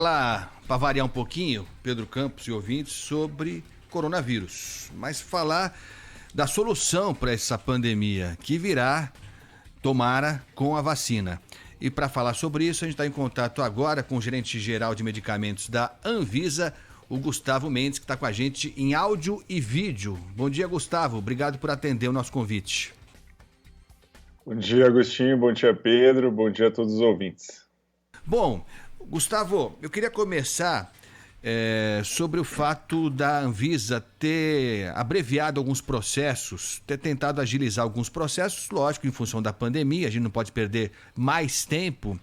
Falar, para variar um pouquinho, Pedro Campos e ouvintes, sobre coronavírus, mas falar da solução para essa pandemia que virá, tomara, com a vacina. E para falar sobre isso, a gente está em contato agora com o gerente-geral de medicamentos da Anvisa, o Gustavo Mendes, que está com a gente em áudio e vídeo. Bom dia, Gustavo. Obrigado por atender o nosso convite. Bom dia, Agostinho. Bom dia, Pedro. Bom dia a todos os ouvintes. Bom, Gustavo, eu queria começar sobre o fato da Anvisa ter abreviado alguns processos, ter tentado agilizar alguns processos, lógico, em função da pandemia, a gente não pode perder mais tempo.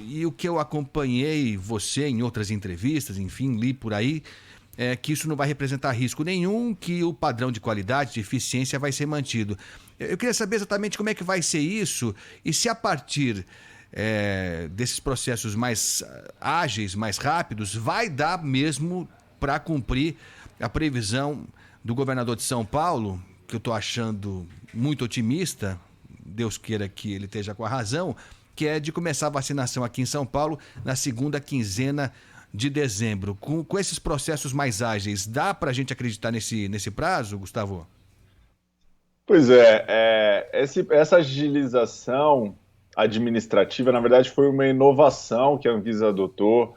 E o que eu acompanhei você em outras entrevistas, enfim, li por aí, é que isso não vai representar risco nenhum, que o padrão de qualidade, de eficiência vai ser mantido. Eu queria saber exatamente como é que vai ser isso e se a partir desses processos mais ágeis, mais rápidos, vai dar mesmo para cumprir a previsão do governador de São Paulo, que eu estou achando muito otimista, Deus queira que ele esteja com a razão, que é de começar a vacinação aqui em São Paulo na segunda quinzena de dezembro. Com esses processos mais ágeis, dá para a gente acreditar nesse prazo, Gustavo? Pois é, essa agilização administrativa, na verdade, foi uma inovação que a Anvisa adotou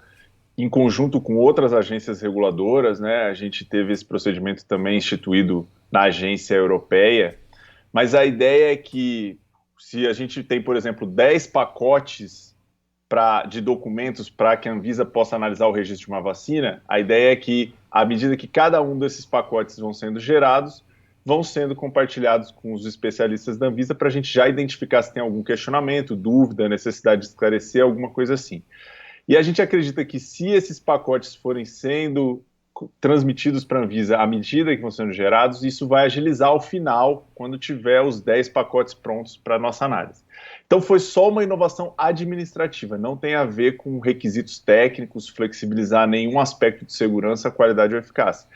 em conjunto com outras agências reguladoras, né? A gente teve esse procedimento também instituído na agência europeia, mas a ideia é que se a gente tem, por exemplo, 10 pacotes de documentos para que a Anvisa possa analisar o registro de uma vacina, a ideia é que, à medida que cada um desses pacotes vão sendo gerados, vão sendo compartilhados com os especialistas da Anvisa para a gente já identificar se tem algum questionamento, dúvida, necessidade de esclarecer, alguma coisa assim. E a gente acredita que se esses pacotes forem sendo transmitidos para a Anvisa à medida que vão sendo gerados, isso vai agilizar ao final, quando tiver os 10 pacotes prontos para a nossa análise. Então foi só uma inovação administrativa, não tem a ver com requisitos técnicos, flexibilizar nenhum aspecto de segurança, qualidade ou eficácia.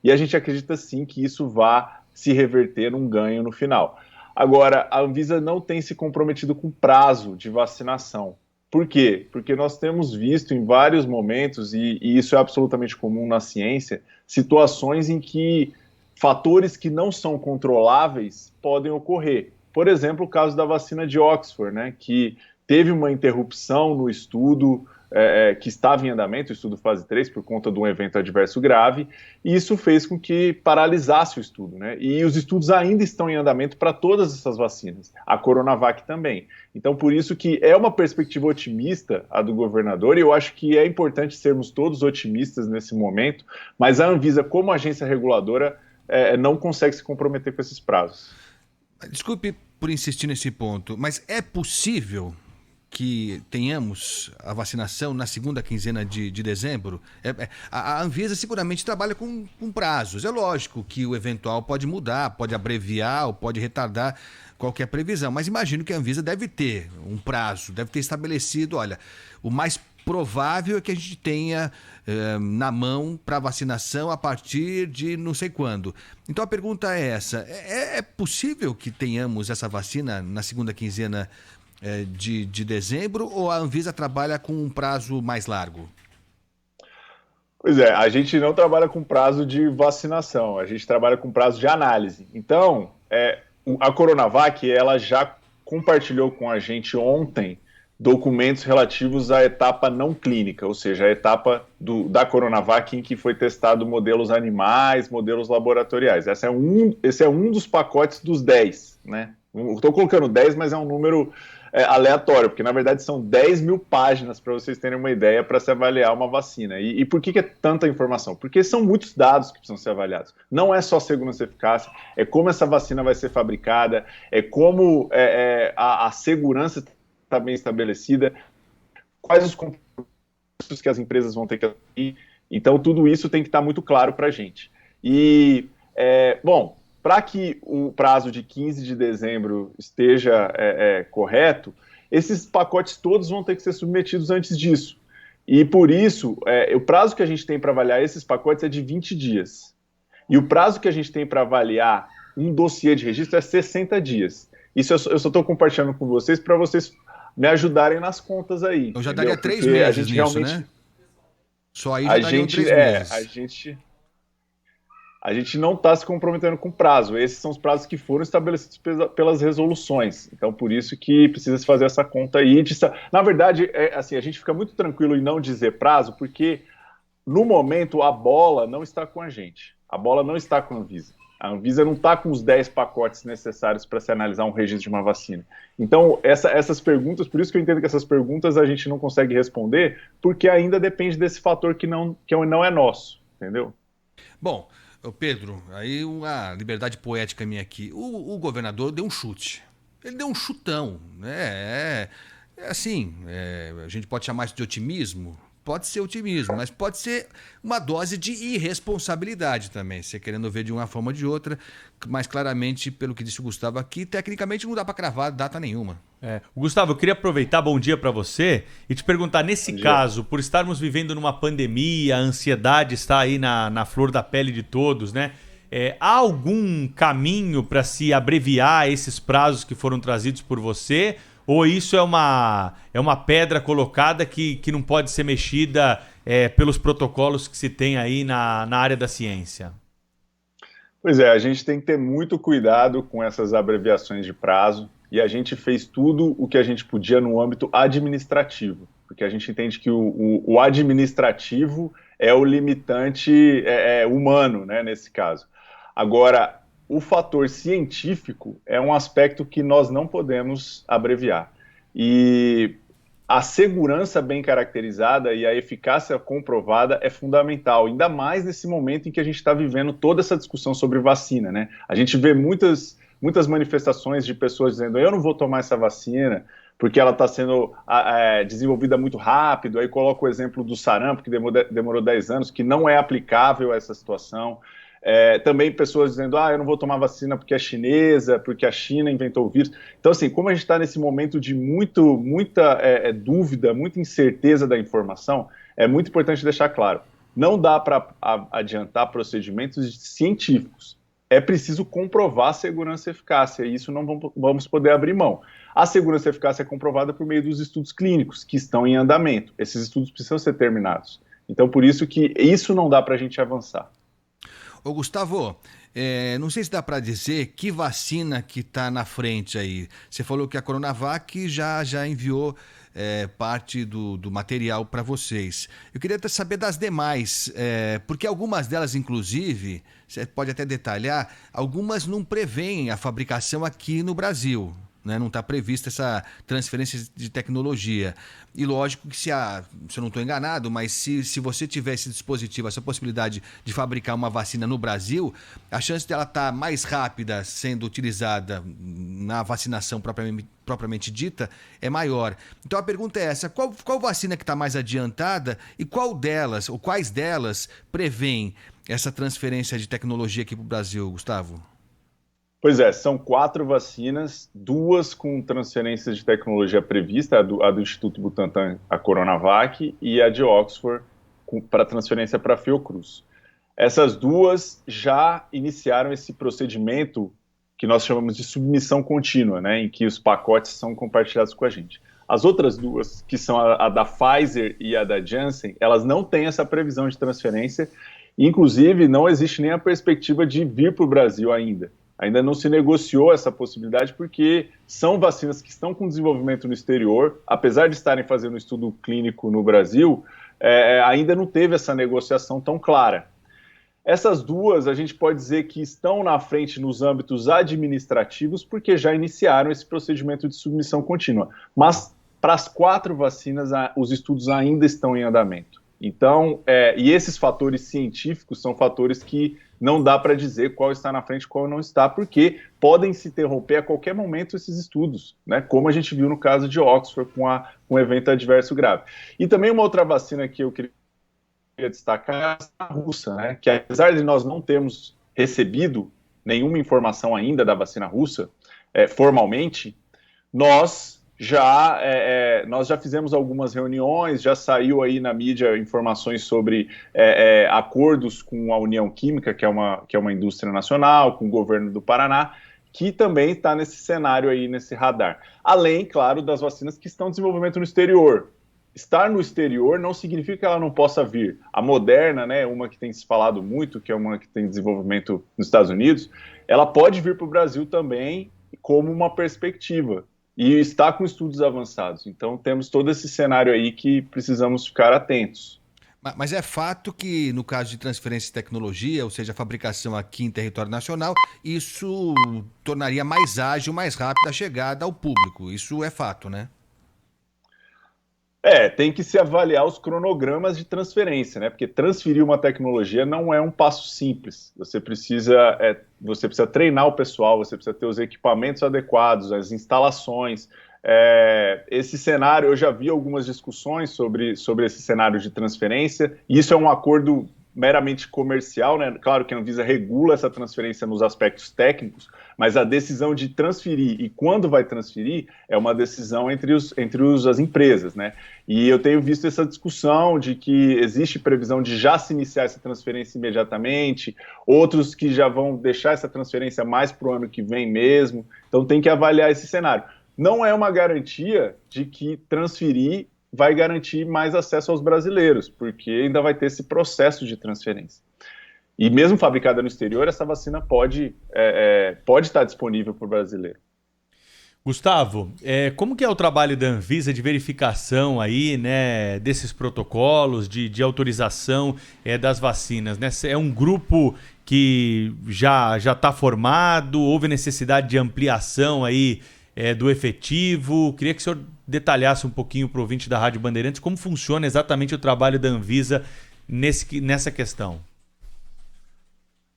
E a gente acredita sim que isso vá se reverter num ganho no final. Agora, a Anvisa não tem se comprometido com prazo de vacinação. Por quê? Porque nós temos visto em vários momentos, e isso é absolutamente comum na ciência, situações em que fatores que não são controláveis podem ocorrer. Por exemplo, o caso da vacina de Oxford, né, que teve uma interrupção no estudo que estava em andamento, o estudo fase 3, por conta de um evento adverso grave, e isso fez com que paralisasse o estudo, né? E os estudos ainda estão em andamento para todas essas vacinas, a Coronavac também. Então, por isso que é uma perspectiva otimista a do governador, e eu acho que é importante sermos todos otimistas nesse momento, mas a Anvisa, como agência reguladora, não consegue se comprometer com esses prazos. Desculpe por insistir nesse ponto, mas é possível que tenhamos a vacinação na segunda quinzena de dezembro? A Anvisa seguramente trabalha com prazos. É lógico que o eventual pode mudar, pode abreviar ou pode retardar qualquer previsão, mas imagino que a Anvisa deve ter um prazo, deve ter estabelecido, olha, o mais provável é que a gente tenha na mão para vacinação a partir de não sei quando. Então a pergunta é essa, é possível que tenhamos essa vacina na segunda quinzena de dezembro, ou a Anvisa trabalha com um prazo mais largo? Pois é, a gente não trabalha com prazo de vacinação, a gente trabalha com prazo de análise. Então, a Coronavac, ela já compartilhou com a gente ontem documentos relativos à etapa não clínica, ou seja, a etapa da Coronavac em que foi testado modelos animais, modelos laboratoriais. Esse é um dos pacotes dos 10, né? Estou colocando 10, mas é um número aleatório, porque na verdade são 10 mil páginas para vocês terem uma ideia para se avaliar uma vacina. E por que é tanta informação? Porque são muitos dados que precisam ser avaliados. Não é só segurança e eficácia, é como essa vacina vai ser fabricada, é como a segurança está bem estabelecida, quais os compromissos que as empresas vão ter que assumir. Então tudo isso tem que estar muito claro para a gente. E, bom, para que o prazo de 15 de dezembro esteja correto, esses pacotes todos vão ter que ser submetidos antes disso. E por isso, o prazo que a gente tem para avaliar esses pacotes é de 20 dias. E o prazo que a gente tem para avaliar um dossiê de registro é 60 dias. Isso eu só estou compartilhando com vocês para vocês me ajudarem nas contas aí. Eu já entendeu? daria 3 Porque a meses gente nisso, realmente, né? Só aí já dariam 3 meses. a gente não está se comprometendo com prazo. Esses são os prazos que foram estabelecidos pelas resoluções. Então, por isso que precisa se fazer essa conta aí. Na verdade, assim, a gente fica muito tranquilo em não dizer prazo, porque no momento a bola não está com a gente. A bola não está com a Anvisa. A Anvisa não está com os 10 pacotes necessários para se analisar um registro de uma vacina. Então, essas perguntas, por isso que eu entendo que essas perguntas a gente não consegue responder, porque ainda depende desse fator que não é nosso, entendeu? Bom, Pedro, aí uma liberdade poética minha aqui. O governador deu um chute. Ele deu um chutão, né? A gente pode chamar isso de otimismo? Pode ser otimismo, mas pode ser uma dose de irresponsabilidade também, você querendo ver de uma forma ou de outra, mas claramente, pelo que disse o Gustavo aqui, tecnicamente não dá para cravar data nenhuma. Gustavo, eu queria aproveitar, bom dia para você, e te perguntar, nesse caso, por estarmos vivendo numa pandemia, a ansiedade está aí na flor da pele de todos, né? Há algum caminho para se abreviar esses prazos que foram trazidos por você? Ou isso é uma pedra colocada que não pode ser mexida pelos protocolos que se tem aí na área da ciência? Pois é, a gente tem que ter muito cuidado com essas abreviações de prazo, e a gente fez tudo o que a gente podia no âmbito administrativo, porque a gente entende que o administrativo é o limitante humano, né, nesse caso. Agora, o fator científico é um aspecto que nós não podemos abreviar. E a segurança bem caracterizada e a eficácia comprovada é fundamental, ainda mais nesse momento em que a gente está vivendo toda essa discussão sobre vacina, né? A gente vê muitas manifestações de pessoas dizendo: eu não vou tomar essa vacina porque ela está sendo desenvolvida muito rápido. Aí coloca o exemplo do sarampo, que demorou 10 anos, que não é aplicável a essa situação. Também pessoas dizendo: eu não vou tomar vacina porque é chinesa, porque a China inventou o vírus. Então, assim, como a gente está nesse momento de muita dúvida, muita incerteza da informação, é muito importante deixar claro: não dá para adiantar procedimentos científicos. É preciso comprovar segurança e eficácia, e isso não vamos poder abrir mão. A segurança e eficácia é comprovada por meio dos estudos clínicos, que estão em andamento. Esses estudos precisam ser terminados. Então, por isso que isso não dá para a gente avançar. Ô Gustavo, não sei se dá para dizer que vacina que está na frente aí. Você falou que a Coronavac já enviou parte do material para vocês. Eu queria saber das demais, porque algumas delas, inclusive, você pode até detalhar, algumas não prevêem a fabricação aqui no Brasil. Né? Não está prevista essa transferência de tecnologia. E lógico que se eu não estou enganado, mas se você tiver esse dispositivo, essa possibilidade de fabricar uma vacina no Brasil, a chance dela estar mais rápida sendo utilizada na vacinação propriamente dita é maior. Então a pergunta é essa: qual vacina que está mais adiantada e quais delas prevêem essa transferência de tecnologia aqui para o Brasil, Gustavo? Pois é, são 4 vacinas, 2 com transferência de tecnologia prevista, a do Instituto Butantan, a Coronavac, e a de Oxford, para transferência para a Fiocruz. Essas 2 já iniciaram esse procedimento que nós chamamos de submissão contínua, né, em que os pacotes são compartilhados com a gente. As outras 2, que são a da Pfizer e a da Janssen, elas não têm essa previsão de transferência, inclusive não existe nem a perspectiva de vir para o Brasil ainda. Ainda não se negociou essa possibilidade porque são vacinas que estão com desenvolvimento no exterior, apesar de estarem fazendo estudo clínico no Brasil, ainda não teve essa negociação tão clara. Essas 2, a gente pode dizer que estão na frente nos âmbitos administrativos porque já iniciaram esse procedimento de submissão contínua. Mas para as 4 vacinas, os estudos ainda estão em andamento. Então, e esses fatores científicos são fatores que não dá para dizer qual está na frente e qual não está, porque podem se interromper a qualquer momento esses estudos, né? Como a gente viu no caso de Oxford com um evento adverso grave. E também uma outra vacina que eu queria destacar é a vacina russa, né? Que apesar de nós não termos recebido nenhuma informação ainda da vacina russa, formalmente, nós já fizemos algumas reuniões, já saiu aí na mídia informações sobre acordos com a União Química, que é uma indústria nacional, com o governo do Paraná, que também está nesse cenário aí, nesse radar. Além, claro, das vacinas que estão em desenvolvimento no exterior. Estar no exterior não significa que ela não possa vir. A Moderna, né, uma que tem se falado muito, que é uma que tem desenvolvimento nos Estados Unidos, ela pode vir para o Brasil também como uma perspectiva. E está com estudos avançados. Então, temos todo esse cenário aí que precisamos ficar atentos. Mas é fato que, no caso de transferência de tecnologia, ou seja, a fabricação aqui em território nacional, isso tornaria mais ágil, mais rápida a chegada ao público. Isso é fato, né? Tem que se avaliar os cronogramas de transferência, né? Porque transferir uma tecnologia não é um passo simples. Você precisa treinar o pessoal, você precisa ter os equipamentos adequados, as instalações. Esse cenário, eu já vi algumas discussões sobre esse cenário de transferência, e isso é um acordo meramente comercial, né? Claro que a Anvisa regula essa transferência nos aspectos técnicos, mas a decisão de transferir e quando vai transferir é uma decisão entre as empresas, né? E eu tenho visto essa discussão de que existe previsão de já se iniciar essa transferência imediatamente, outros que já vão deixar essa transferência mais para o ano que vem mesmo, então tem que avaliar esse cenário. Não é uma garantia de que transferir vai garantir mais acesso aos brasileiros, porque ainda vai ter esse processo de transferência. E mesmo fabricada no exterior, essa vacina pode estar disponível para o brasileiro. Gustavo, como que é o trabalho da Anvisa de verificação aí, né, desses protocolos, de autorização das vacinas, né? É um grupo que já está formado, houve necessidade de ampliação aí do efetivo? Queria que o senhor detalhasse um pouquinho para o ouvinte da Rádio Bandeirantes como funciona exatamente o trabalho da Anvisa nessa questão.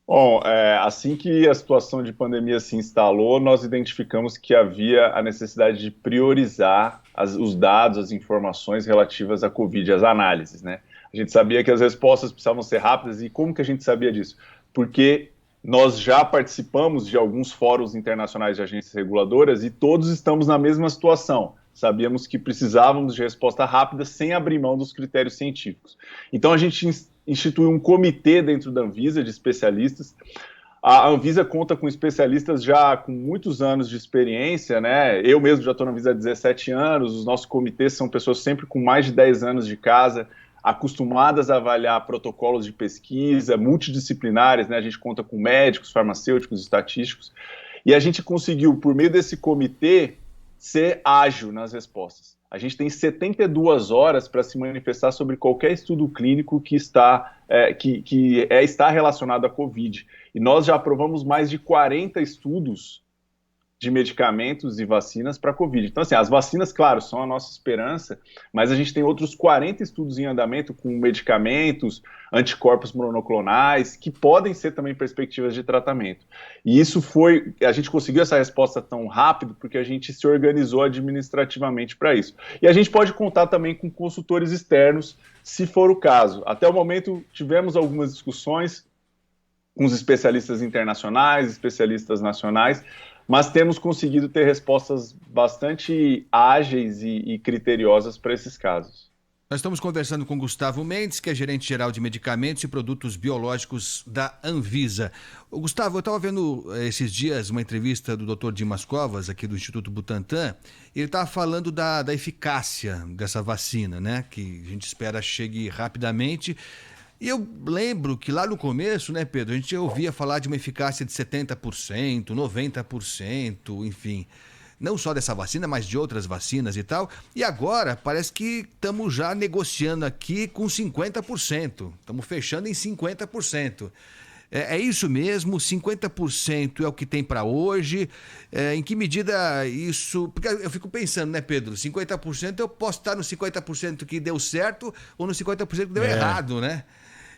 Bom, assim que a situação de pandemia se instalou, nós identificamos que havia a necessidade de priorizar os dados, as informações relativas à Covid, as análises, né? A gente sabia que as respostas precisavam ser rápidas, e como que a gente sabia disso? Porque nós já participamos de alguns fóruns internacionais de agências reguladoras e todos estamos na mesma situação. Sabíamos que precisávamos de resposta rápida sem abrir mão dos critérios científicos. Então a gente instituiu um comitê dentro da Anvisa de especialistas. A Anvisa conta com especialistas já com muitos anos de experiência, né? Eu mesmo já estou na Anvisa há 17 anos, os nossos comitês são pessoas sempre com mais de 10 anos de casa, acostumadas a avaliar protocolos de pesquisa, multidisciplinares, né? A gente conta com médicos, farmacêuticos, estatísticos, e a gente conseguiu, por meio desse comitê, ser ágil nas respostas. A gente tem 72 horas para se manifestar sobre qualquer estudo clínico que está relacionado à Covid. E nós já aprovamos mais de 40 estudos de medicamentos e vacinas para a Covid. Então, assim, as vacinas, claro, são a nossa esperança, mas a gente tem outros 40 estudos em andamento com medicamentos, anticorpos monoclonais, que podem ser também perspectivas de tratamento. E a gente conseguiu essa resposta tão rápido porque a gente se organizou administrativamente para isso. E a gente pode contar também com consultores externos, se for o caso. Até o momento, tivemos algumas discussões com os especialistas internacionais, especialistas nacionais, mas temos conseguido ter respostas bastante ágeis e criteriosas para esses casos. Nós estamos conversando com Gustavo Mendes, que é gerente-geral de medicamentos e produtos biológicos da Anvisa. Gustavo, eu estava vendo esses dias uma entrevista do Dr. Dimas Covas, aqui do Instituto Butantan. Ele estava falando da eficácia dessa vacina, né? Que a gente espera chegue rapidamente. E eu lembro que lá no começo, né, Pedro, a gente ouvia falar de uma eficácia de 70%, 90%, enfim. Não só dessa vacina, mas de outras vacinas e tal. E agora parece que estamos já negociando aqui com 50%. Estamos fechando em 50%. É isso mesmo? 50% é o que tem para hoje? Em que medida isso... Porque eu fico pensando, né, Pedro? 50% eu posso estar no 50% que deu certo ou no 50% que deu errado, né?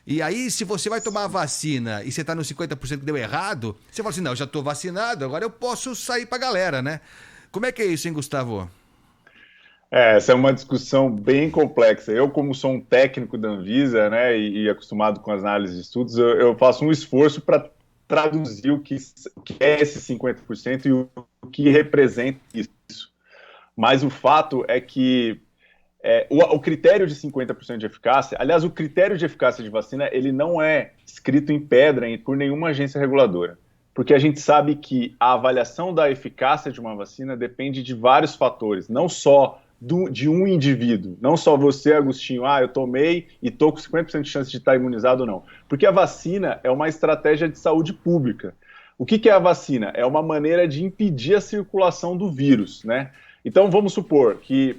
E aí, se você vai tomar a vacina e você está no 50% que deu errado, você fala assim, não, eu já estou vacinado, agora eu posso sair para a galera, né? Como é que é isso, hein, Gustavo? Essa é uma discussão bem complexa. Eu, como sou um técnico da Anvisa, né, e acostumado com as análises de estudos, eu faço um esforço para traduzir o que é esse 50% e o que representa isso. Mas o fato é que o critério de 50% de eficácia, aliás, o critério de eficácia de vacina, ele não é escrito em pedra por nenhuma agência reguladora. porque a gente sabe que a avaliação da eficácia de uma vacina depende de vários fatores, não só de um indivíduo, não só você, Agostinho, eu tomei e estou com 50% de chance de estar imunizado ou não. Porque a vacina é uma estratégia de saúde pública. O que é a vacina? É uma maneira de impedir a circulação do vírus, né? Então, vamos supor que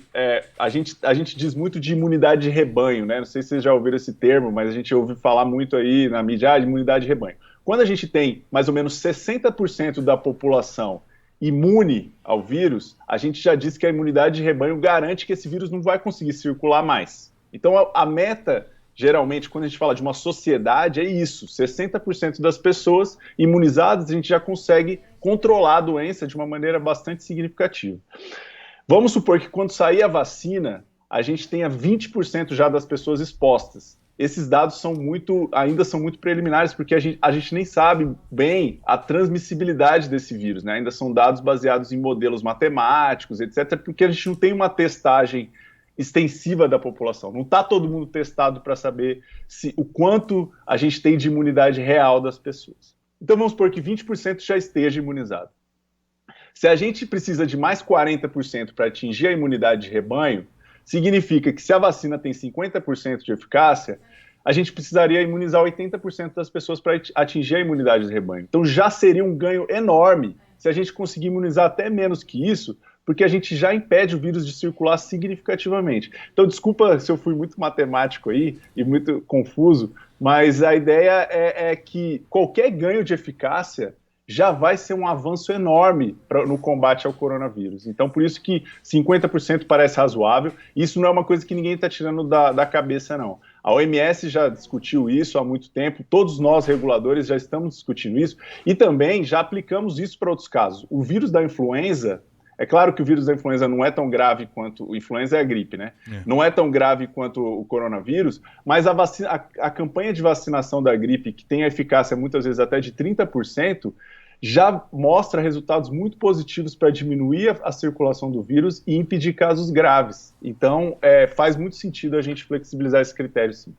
a gente diz muito de imunidade de rebanho, né? Não sei se vocês já ouviram esse termo, mas a gente ouve falar muito aí na mídia de imunidade de rebanho. Quando a gente tem mais ou menos 60% da população imune ao vírus, a gente já disse que a imunidade de rebanho garante que esse vírus não vai conseguir circular mais. Então, a meta, geralmente, quando a gente fala de uma sociedade, é isso. 60% das pessoas imunizadas, a gente já consegue controlar a doença de uma maneira bastante significativa. Vamos supor que quando sair a vacina, a gente tenha 20% já das pessoas expostas. Esses dados ainda são muito preliminares, porque a gente nem sabe bem a transmissibilidade desse vírus, né? Ainda são dados baseados em modelos matemáticos, etc., porque a gente não tem uma testagem extensiva da população. Não está todo mundo testado para saber o quanto a gente tem de imunidade real das pessoas. Então vamos supor que 20% já esteja imunizado. Se a gente precisa de mais 40% para atingir a imunidade de rebanho, significa que se a vacina tem 50% de eficácia, a gente precisaria imunizar 80% das pessoas para atingir a imunidade de rebanho. Então já seria um ganho enorme se a gente conseguir imunizar até menos que isso, porque a gente já impede o vírus de circular significativamente. Então, desculpa se eu fui muito matemático aí e muito confuso, mas a ideia é que qualquer ganho de eficácia já vai ser um avanço enorme no combate ao coronavírus. Então, por isso que 50% parece razoável. Isso não é uma coisa que ninguém está tirando da cabeça, não. A OMS já discutiu isso há muito tempo, todos nós, reguladores, já estamos discutindo isso, e também já aplicamos isso para outros casos. O vírus da influenza, é claro que o vírus da influenza não é tão grave quanto... O influenza é a gripe, né? Não é tão grave quanto o coronavírus, mas a campanha de vacinação da gripe, que tem a eficácia muitas vezes até de 30%, já mostra resultados muito positivos para diminuir a circulação do vírus e impedir casos graves. Então, faz muito sentido a gente flexibilizar esse critério, sim.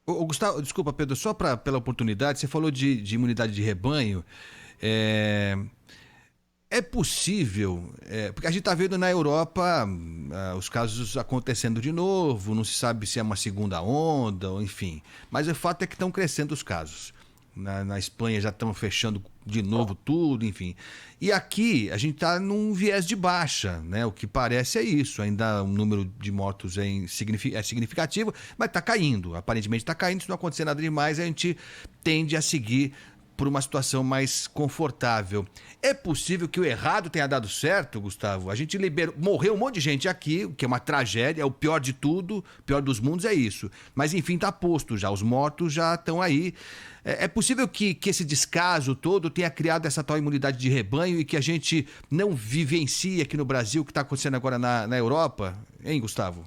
Gustavo, desculpa, Pedro, só pela oportunidade, você falou de imunidade de rebanho. É possível, porque a gente está vendo na Europa os casos acontecendo de novo, não se sabe se é uma segunda onda, enfim. Mas o fato é que estão crescendo os casos. Na Espanha já estão fechando de novo tudo, enfim. E aqui a gente está num viés de baixa, né? O que parece é isso. Ainda o número de mortos é significativo, mas está caindo. Aparentemente está caindo. Se não acontecer nada demais, a gente tende a seguir por uma situação mais confortável. É possível que o errado tenha dado certo, Gustavo? A gente morreu um monte de gente aqui, o que é uma tragédia, é o pior de tudo, o pior dos mundos é isso. Mas enfim, está posto já, os mortos já estão aí. É possível que esse descaso todo tenha criado essa tal imunidade de rebanho e que a gente não vivencie aqui no Brasil o que está acontecendo agora na Europa? Hein, Gustavo?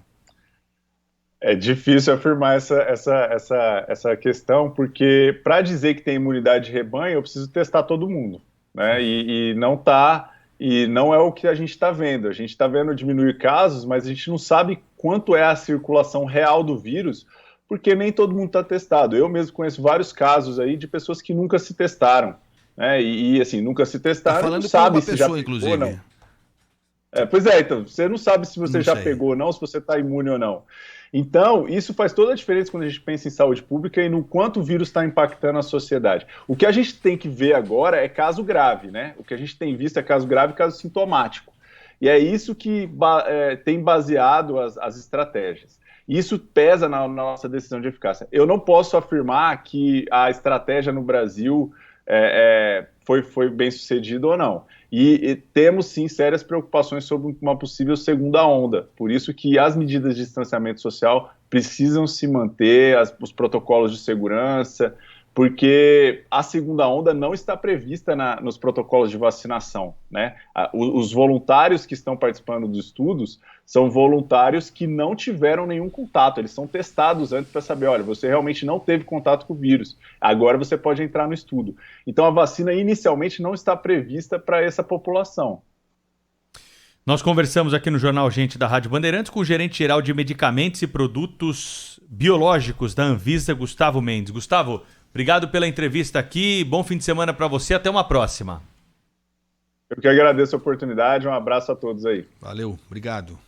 É difícil afirmar essa questão, porque para dizer que tem imunidade de rebanho, eu preciso testar todo mundo, né? E não é o que a gente está vendo. A gente está vendo diminuir casos, mas a gente não sabe quanto é a circulação real do vírus, porque nem todo mundo está testado. Eu mesmo conheço vários casos aí de pessoas que nunca se testaram, né? E assim, nunca se testaram, falando não sabe com uma se já pessoa, pegou inclusive. ou não. Pois é, então, você não sabe se você Não já sei. pegou ou não, se você está imune ou não. Então, isso faz toda a diferença quando a gente pensa em saúde pública e no quanto o vírus está impactando a sociedade. O que a gente tem que ver agora é caso grave, né? O que a gente tem visto é caso grave e caso sintomático. E é isso que tem baseado as estratégias. Isso pesa na nossa decisão de eficácia. Eu não posso afirmar que a estratégia no Brasil foi bem sucedida ou não. E temos, sim, sérias preocupações sobre uma possível segunda onda. Por isso que as medidas de distanciamento social precisam se manter, os protocolos de segurança, porque a segunda onda não está prevista nos protocolos de vacinação, né? Os voluntários que estão participando dos estudos são voluntários que não tiveram nenhum contato, eles são testados antes para saber, olha, você realmente não teve contato com o vírus, agora você pode entrar no estudo. Então a vacina inicialmente não está prevista para essa população. Nós conversamos aqui no Jornal Gente da Rádio Bandeirantes com o gerente-geral de medicamentos e produtos biológicos da Anvisa, Gustavo Mendes. Gustavo, Obrigado pela entrevista aqui, bom fim de semana para você, até uma próxima. Eu que agradeço a oportunidade, um abraço a todos aí. Valeu, obrigado.